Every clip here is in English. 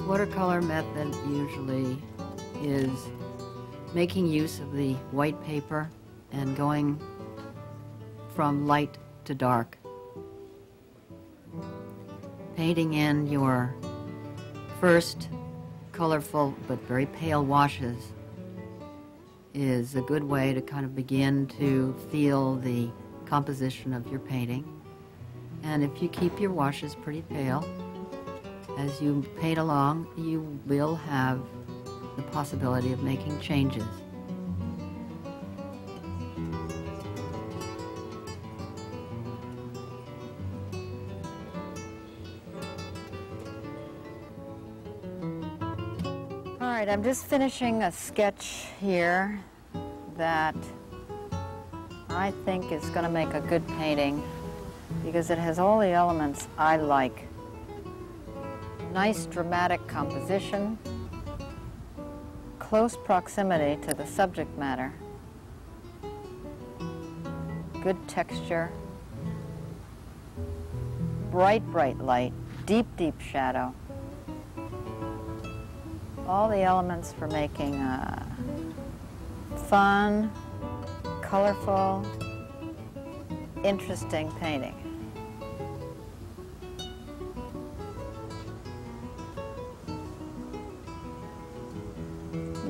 Watercolor method usually is making use of the white paper and going from light to dark. Painting in your first colorful but very pale washes is a good way to kind of begin to feel the composition of your painting. And if you keep your washes pretty pale, as you paint along, you will have the possibility of making changes. All right, I'm just finishing a sketch here that I think is going to make a good painting because it has all the elements I like. Nice dramatic composition, close proximity to the subject matter, good texture, bright light, deep shadow. All the elements for making a fun, colorful, interesting painting.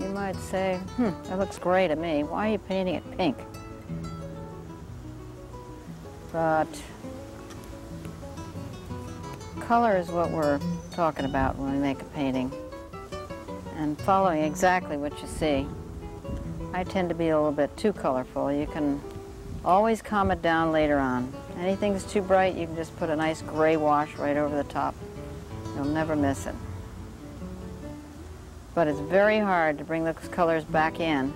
You might say, that looks gray to me. Why are you painting it pink? But color is what we're talking about when we make a painting. And following exactly what you see. I tend to be a little bit too colorful. You can always calm it down later on. Anything's too bright, you can just put a nice gray wash right over the top. You'll never miss it. But it's very hard to bring those colors back in.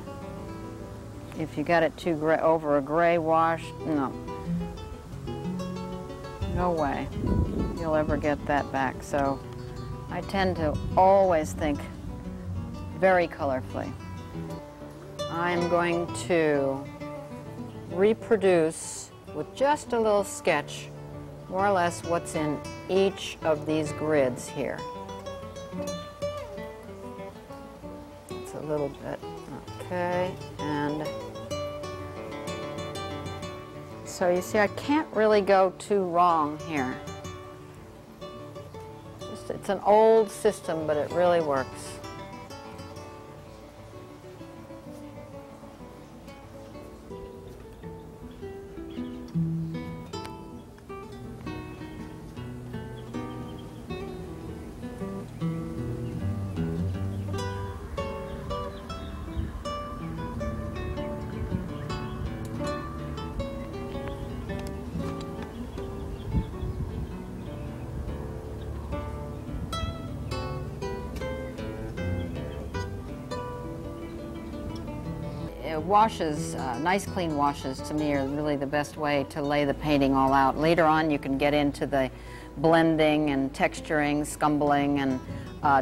If you got it too gray, over a gray wash, no way you'll ever get that back. So I tend to always think very colorfully. I'm going to reproduce with just a little sketch more or less what's in each of these grids here. It's a little bit, okay, and so you see I can't really go too wrong here. It's an old system, but it really works. Washes, nice clean washes to me are really the best way to lay the painting all out. Later on you can get into the blending and texturing, scumbling and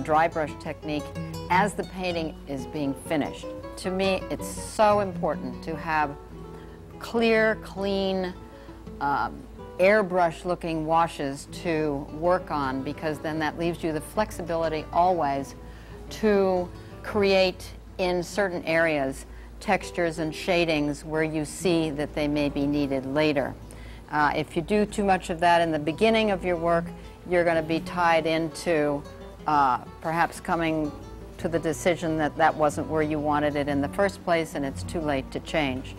dry brush technique as the painting is being finished. To me it's so important to have clear, clean, airbrush looking washes to work on, because then that leaves you the flexibility always to create in certain areas textures and shadings where you see that they may be needed later. If you do too much of that in the beginning of your work, you're going to be tied into perhaps coming to the decision that that wasn't where you wanted it in the first place, and it's too late to change.